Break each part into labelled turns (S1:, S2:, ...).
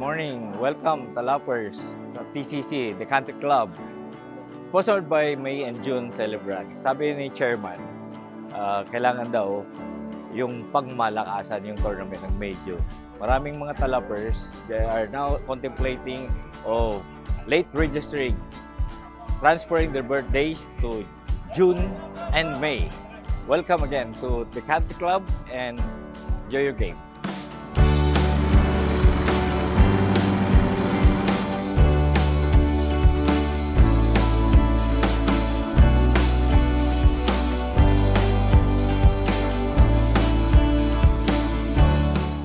S1: morning. Welcome, Talapers, sa TCC, the Country Club. Sponsored by May and June Celebrant. Sabi ni Chairman, kailangan daw yung pagmalakasan yung tournament ng May June. Maraming mga Talapers, they are now contemplating late registering, transferring their birthdays to June and May. Welcome again to the Country Club and enjoy your game.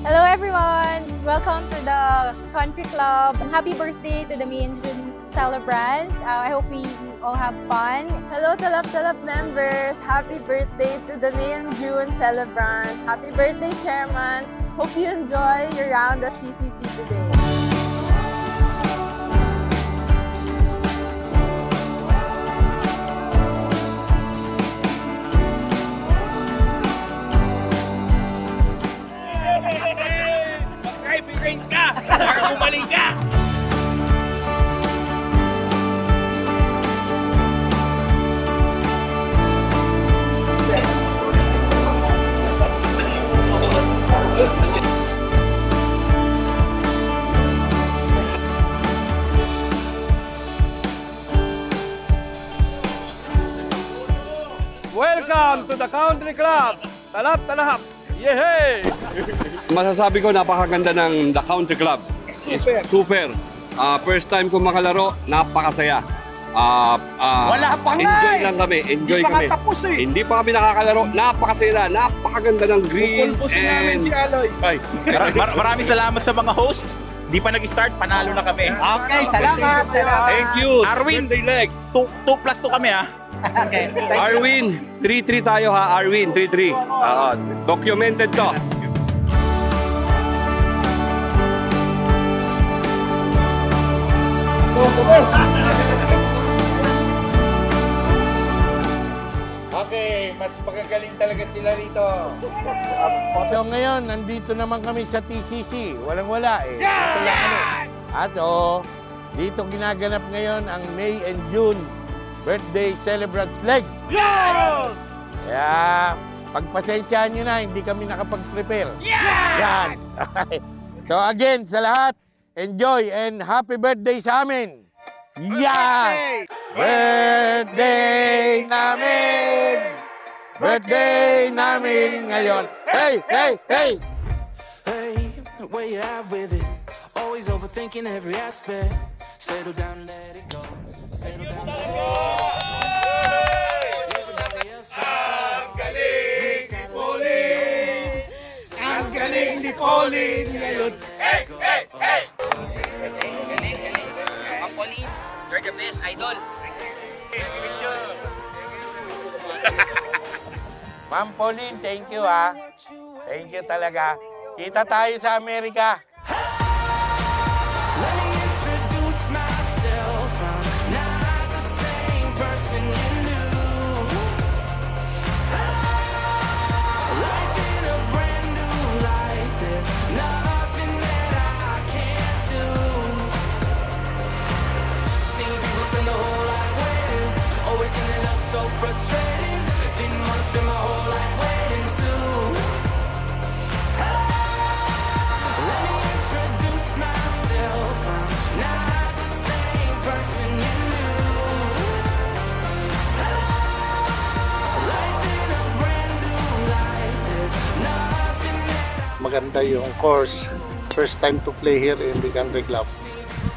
S2: Hello everyone! Welcome to the Country Club. Happy birthday to the May and June celebrants. I hope we all have fun.
S3: Hello Talap members! Happy birthday to the May and June celebrants. Happy birthday Chairman! Hope you enjoy your round at TCC today.
S4: Para gumaling ka!
S1: Welcome to the Country Club! Talap! Yehey!
S5: Masasabi ko napakaganda ng The Country Club. Super. First time ko makalaro, napakasaya.
S4: Wala pa nga
S5: enjoy lang kami. Enjoy kami.
S4: Tapos eh.
S5: Hindi pa kami nakakalaro. Napakasaya na. Napakaganda ng green.
S4: And si Aloy.
S6: Maraming salamat sa mga hosts. Hindi pa nag-start, panalo na kami.
S4: Okay, salamat.
S5: Thank you.
S6: Arwin, 2+2 kami ha.
S4: Okay.
S5: Arwin, 3-3 tayo ha. Arwin, 3-3. Documented to.
S4: Okay, mas magagaling talaga sila rito.
S7: So ngayon, nandito naman kami sa TCC. Walang-wala eh. At dito ginaganap ngayon ang May and June Birthday Celebrants Leg. Kaya, pagpasensyahan nyo na, hindi kami nakapag-prepare. Yan. So again, sa lahat, enjoy and happy birthday sa amin. Yan! Birthday namin! Birthday namin ngayon. Hey!
S8: Hey, where you at with it? Always overthinking every aspect. Settle down, let it go. Settle down, let it go.
S4: Ang galing ni Pauline ngayon. Hey!
S9: Ma'am Pauline, you're the best, idol.
S7: Ma'am Pauline, thank you ha. Thank you talaga. Kita tayo sa Amerika.
S8: Let me introduce myself. I'm not the same person you knew. Life in a brand new light. There's nothing that I can't do. Seen people spend their whole life waiting, always ending up so frustrated. Didn't want to spend my whole life waiting too. Let me introduce myself. I'm not the same person you knew. Life in a brand new light. There's nothing that
S10: Maganda yung course. First time to play here in the Country Club.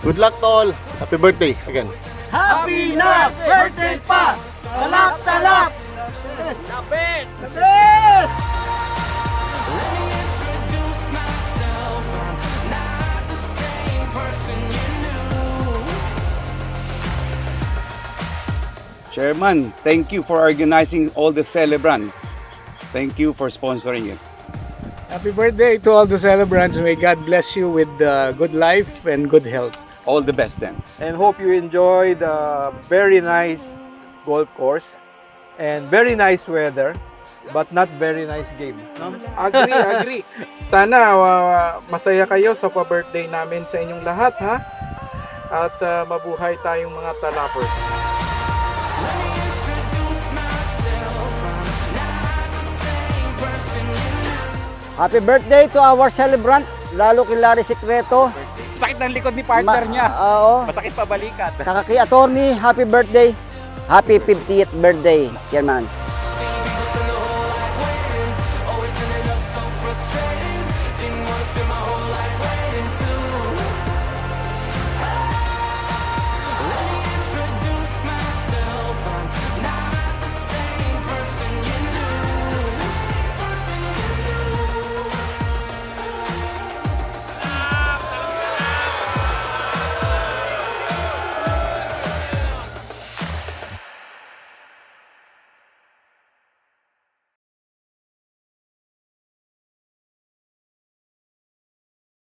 S10: Good luck to all. Happy birthday again.
S4: Happy na birthday pa! Talap!
S9: The best!
S8: Let me introduce myself. I'm not the same person you knew.
S5: Chairman, thank you for organizing all the celebrants. Thank you for sponsoring it.
S11: Happy birthday to all the celebrants. May God bless you with good life and good health.
S5: All the best then.
S1: And hope you enjoy the very nice golf course and very nice weather.
S11: but not very nice game. No?
S12: Agree. Sana masaya kayo sa pa-birthday namin sa inyong lahat, ha? At mabuhay tayong mga talapers.
S13: Happy birthday to our celebrant, lalo kay Larry Secreto.
S6: Sakit ng likod ni partner niya.
S13: Oo.
S6: Masakit pa balikat.
S13: Saka kay attorney, happy birthday. Happy 50th birthday, Chairman.